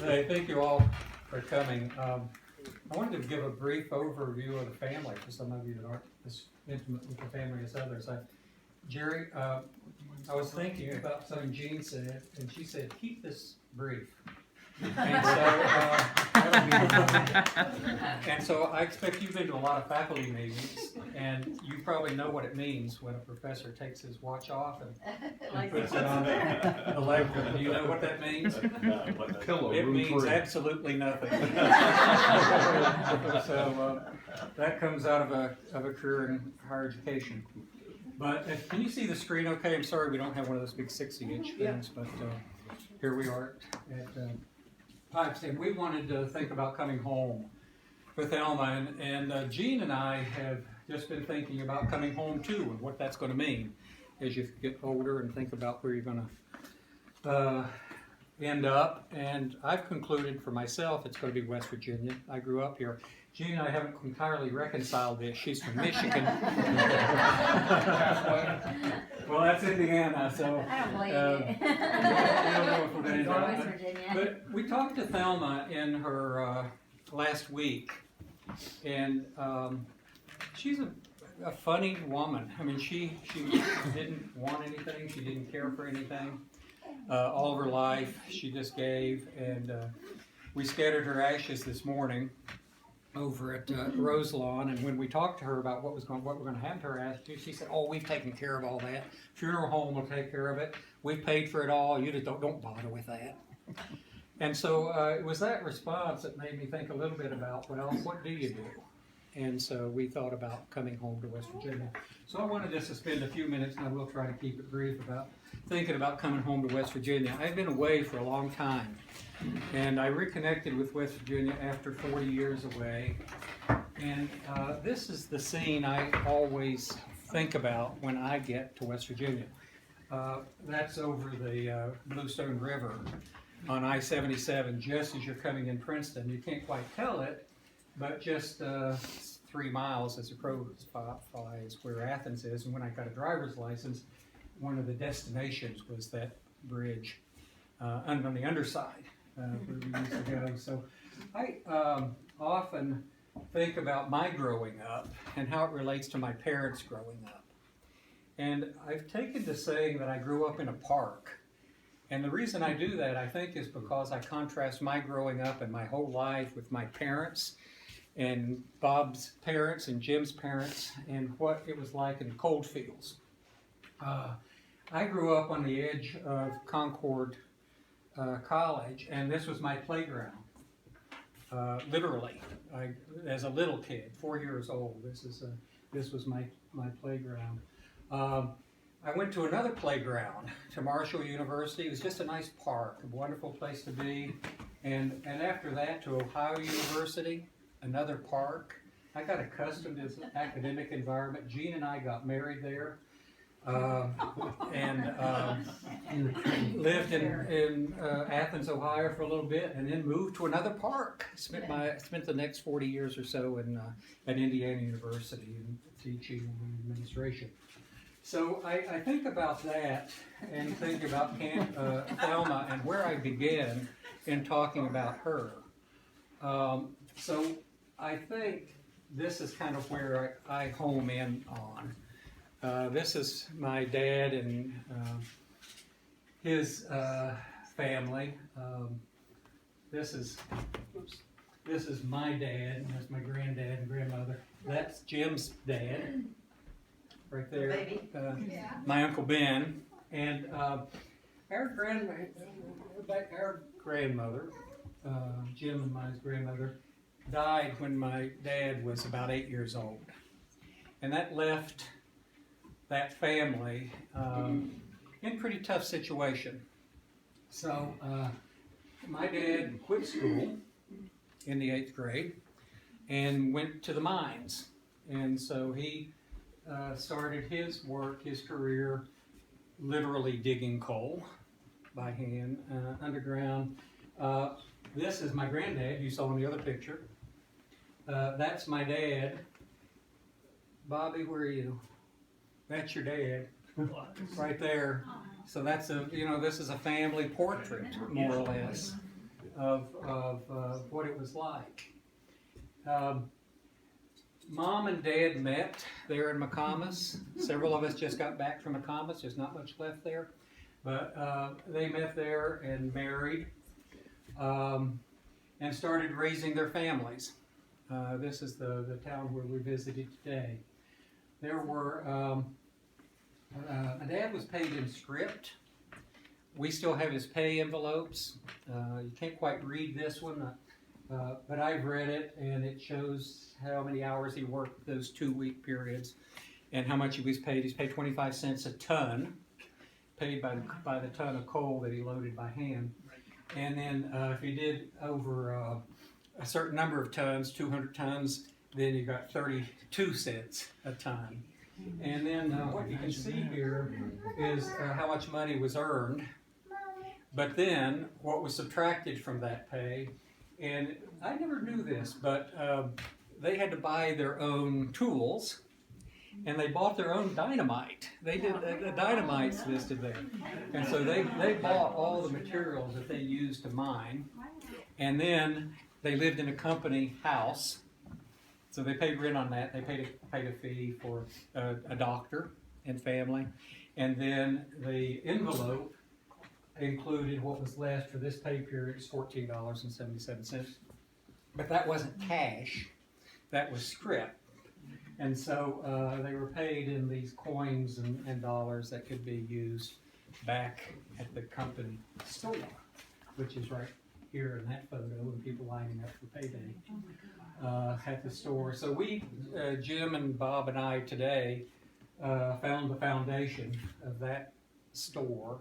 Hey, thank you all for coming. I wanted to give a brief overview of the family for some of you that aren't as intimate with the family as others. Jerry, I was thinking about something Jean said, and she said, keep this brief. And so I expect you've been to a lot of faculty meetings, and you probably know what it means when a professor takes his watch off and puts it on the leg. Do you know what that means? It means absolutely nothing. So that comes out of a career in higher education. But can you see the screen okay? I'm sorry we don't have one of those big 60-inch things, but here we are at Pipes, and we wanted to think about coming home with Thelma, and Jean and I have just been thinking about coming home too, and what that's going to mean as you get older and think about where you're going to end up. And I've concluded for myself it's going to be West Virginia. I grew up here. Jean and I haven't entirely reconciled this. She's from Michigan. Well, that's Indiana, so I don't believe it. I don't know if we're going to West Virginia. But we talked to Thelma in her last week, and she's a funny woman. I mean, she didn't want anything. She didn't care for anything. All of her life, she just gave. And we scattered her ashes this morning over at Rose Lawn, and when we talked to her about what we're going to happen to her ashes, she said, "Oh, we've taken care of all that. Funeral home will take care of it. We've paid for it all. You just don't bother with that." And so it was that response that made me think a little bit about, well, what do you do? And so we thought about coming home to West Virginia. So I wanted us to spend a few minutes, and I will try to keep it brief, about thinking about coming home to West Virginia. I've been away for a long time, and I reconnected with West Virginia after 40 years away. And this is the scene I always think about when I get to West Virginia. That's over the Bluestone River on I-77, just as you're coming in Princeton. You can't quite tell it, but just 3 miles as a crow flies where Athens is. And when I got a driver's license, one of the destinations was that bridge on the underside where we used to go. So I often think about my growing up and how it relates to my parents growing up. And I've taken to saying that I grew up in a park. And the reason I do that, I think, is because I contrast my growing up and my whole life with my parents and Bob's parents and Jim's parents and what it was like in the cold fields. I grew up on the edge of Concord College, and this was my playground. Literally, as a little kid, 4 years old, this was my playground. I went to another playground, to Marshall University. It was just a nice park, a wonderful place to be. And after that, to Ohio University, another park. I got accustomed to this academic environment. Jean and I got married there. And lived in Athens, Ohio for a little bit, and then moved to another park. Spent the next 40 years or so at Indiana University in teaching and administration. So I think about that and think about Thelma and where I began in talking about her. So I think this is kind of where I home in on. This is my dad and his family. This is my dad. That's my granddad and grandmother. That's Jim's dad, right there. My Uncle Ben, and our grandmother, Jim and my grandmother, died when my dad was about 8 years old, and that left that family in pretty tough situation. So my dad quit school in the 8th grade and went to the mines, and so he started his work, his career, literally digging coal by hand underground. This is my granddad, you saw in the other picture. That's my dad. Bobby, where are you? That's your dad, right there. So that's this is a family portrait, more or less. of what it was like. Mom and Dad met there in McComas. Several of us just got back from McComas. There's not much left there. But they met there and married and started raising their families. This is the town where we visited today. There were, my dad was paid in script. We still have his pay envelopes. You can't quite read this one, but I've read it, and it shows how many hours he worked those 2-week periods and how much he was paid. He's paid 25 cents a ton, paid by the ton of coal that he loaded by hand. And then if he did over a certain number of tons, 200 tons, then you got 32 cents a ton. And then what you can see here is how much money was earned, but then what was subtracted from that pay. And I never knew this, but they had to buy their own tools, and they bought their own dynamite. They did the dynamite's listed there, and so they bought all the materials that they used to mine, and then they lived in a company house. So they paid rent on that. They paid a fee for a doctor and family, and then the envelope included what was left for this pay period is $14.77. But that wasn't cash, that was script. And so they were paid in these coins and dollars that could be used back at the company store, which is right here in that photo, and people lining up for payday at the store. So we, Jim and Bob and I today, found the foundation of that store.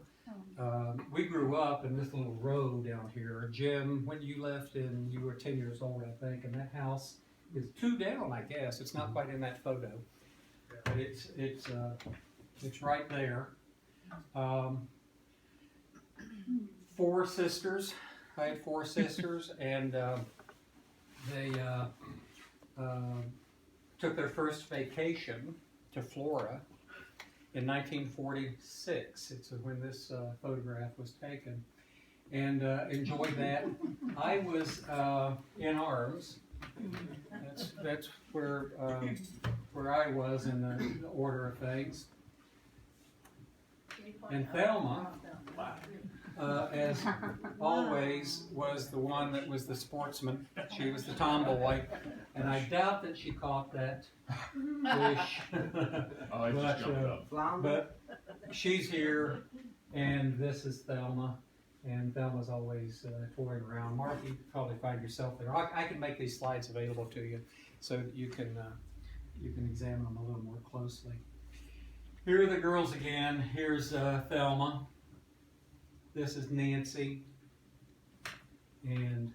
We grew up in this little row down here. Jim, when you left, and you were 10 years old, I think, and that house is 2 down, I guess. It's not quite in that photo, but it's right there. 4 sisters. I had 4 sisters, and they took their first vacation to Florida in 1946. It's when this photograph was taken, and enjoyed that. I was in arms. That's where I was in the order of things. And Thelma, as always, was the one that was the sportsman. She was the tomboy, and I doubt that she caught that fish. But she's here, and this is Thelma, and Thelma's always toying around. Mark, you can probably find yourself there. I can make these slides available to you so that you can examine them a little more closely. Here are the girls again. Here's Thelma. This is Nancy and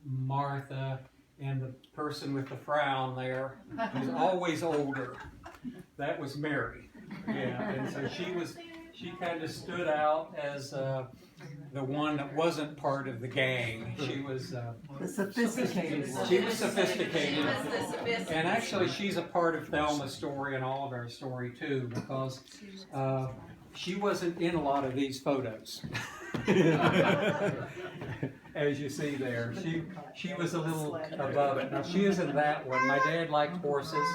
Martha, and the person with the frown there who's always older. That was Mary. Yeah, and so she kind of stood out as the one that wasn't part of the gang. She was the sophisticated one. She was sophisticated. And actually she's a part of Thelma's story and all of our story too, because she wasn't in a lot of these photos. As you see there, she was a little above it. Now she is in that one. My dad liked horses.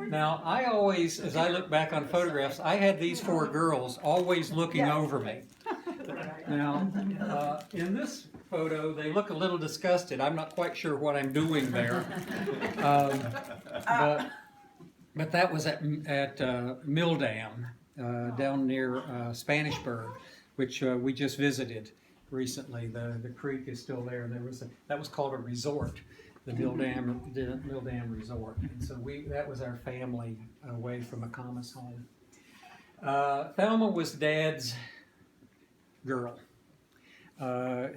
Now I always, as I look back on photographs, I had these 4 girls always looking over me. Now in this photo, they look a little disgusted. I'm not quite sure what I'm doing there. But that was at Mill Dam down near Spanishburg, which we just visited recently. The creek is still there. That was called a resort, the Mill Dam Resort. And so that was our family away from McComas home. Thelma was Dad's girl.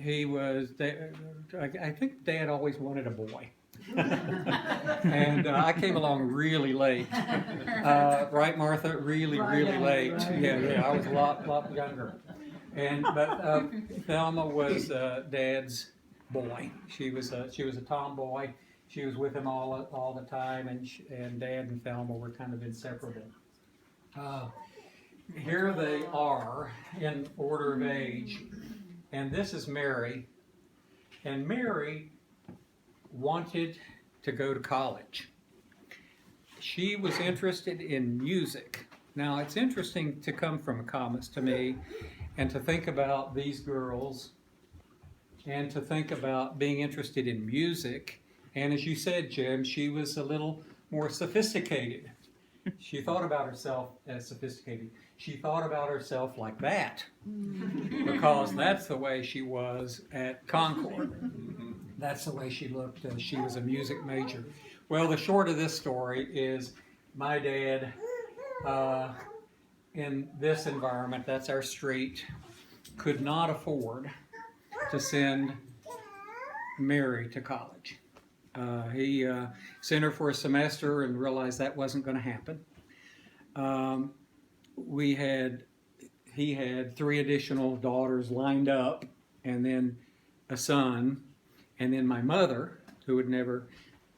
He was. I think Dad always wanted a boy. And I came along really late. Right, Martha? Really late. Yeah, I was a lot younger. But Thelma was Dad's boy. She was a tomboy. She was with him all the time, and Dad and Thelma were kind of inseparable. Here they are in order of age. And this is Mary. And Mary wanted to go to college. She was interested in music. Now, it's interesting to come from McComas to me and to think about these girls and to think about being interested in music. And as you said, Jim, she was a little more sophisticated. She thought about herself as sophisticated. She thought about herself like that because that's the way she was at Concord. That's the way she looked. She was a music major. Well, the short of this story is my dad, in this environment, that's our street, could not afford to send Mary to college. He sent her for a semester and realized that wasn't going to happen. He had 3 additional daughters lined up, and then a son, and then my mother, who had never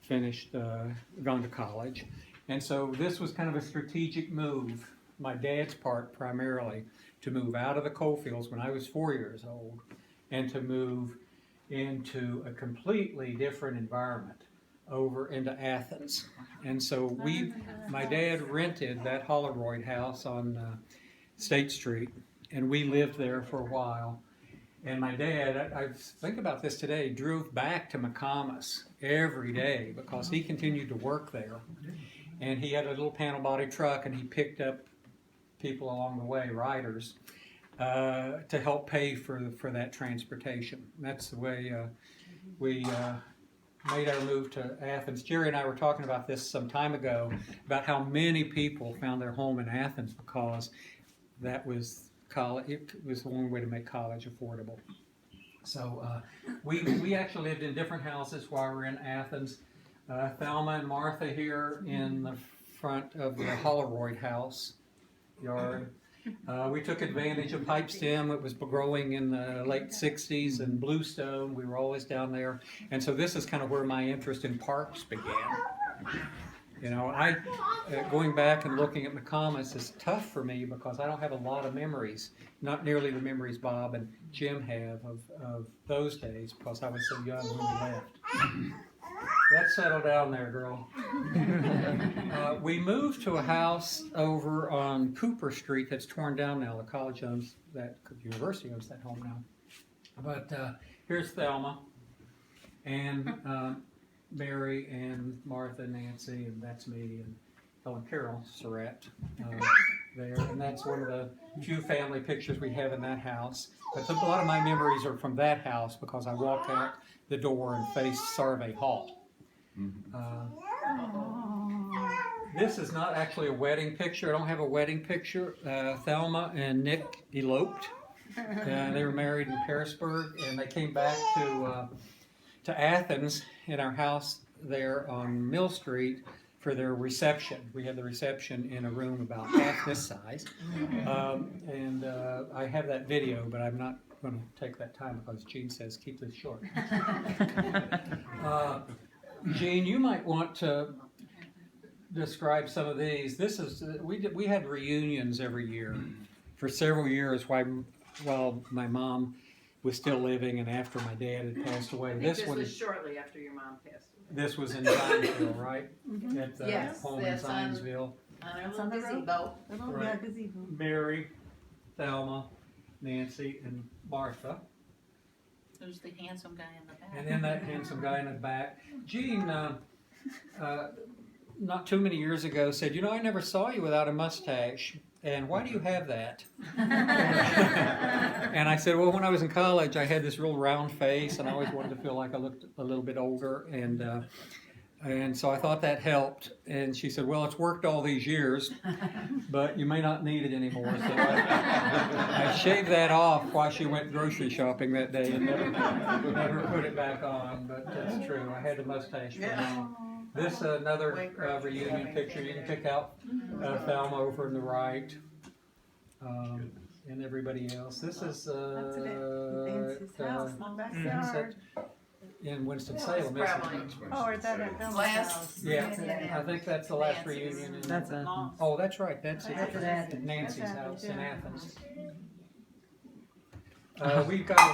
finished, gone to college. And so this was kind of a strategic move, my dad's part primarily, to move out of the coal fields when I was 4 years old and to move into a completely different environment over into Athens. And so my dad rented that Holroyd house on State Street, and we lived there for a while. And my dad, I think about this today, drove back to McComas every day because he continued to work there. And he had a little panel body truck, and he picked up people along the way, riders, to help pay for that transportation. That's the way we made our move to Athens. Jerry and I were talking about this some time ago, about how many people found their home in Athens because that was college. It was the only way to make college affordable. So we actually lived in different houses while we were in Athens. Thelma and Martha here in the front of the Holroyd house yard. We took advantage of pipe stem. It was growing in the late 60s, and bluestone. We were always down there. And so this is kind of where my interest in parks began. You know, going back and looking at McComas is tough for me because I don't have a lot of memories, not nearly the memories Bob and Jim have of those days because I was so young when we left. Let's settle down there, girl. We moved to a house over on Cooper Street that's torn down now. The college owns that, the university owns that home now. But here's Thelma and Mary and Martha, Nancy, and that's me, and Helen Carol Surratt there. And that's one of the few family pictures we have in that house. But a lot of my memories are from that house because I walked out the door and faced Sarvey Hall. This is not actually a wedding picture. I don't have a wedding picture. Thelma and Nick eloped. They were married in Harrisburg, and they came back to Athens in our house there on Mill Street for their reception. We had the reception in a room about half this size. And I have that video, but I'm not going to take that time because Gene says keep this short. Gene, you might want to describe some of these. This is we had reunions every year for several years while my mom was still living and after my dad had passed away. This was shortly after your mom passed away. This was in Zionsville, right? Mm-hmm. At the Yes, home in that's Zionsville. On the gazebo. Right. Gazebo. Mary, Thelma, Nancy, and Martha. There's the handsome guy in the back. And then that handsome guy in the back. Gene, not too many years ago, said, "You know, I never saw you without a mustache. And why do you have that?" And I said, "Well, when I was in college, I had this real round face, and I always wanted to feel like I looked a little bit older, and so I thought that helped." And she said, "Well, it's worked all these years, but you may not need it anymore." So I shaved that off while she went grocery shopping that day and never put it back on. But that's true. I had a mustache for mom. This another reunion picture. You can pick out Thelma over on the right, and everybody else. This is in Winston-Salem, isn't it? Oh, is that at Thelma's Last- house? Yeah, I think that's the last reunion. That's it. Oh, that's right. That's it. That's at Athens. Nancy's That's house Athens, in yeah. Athens. We got away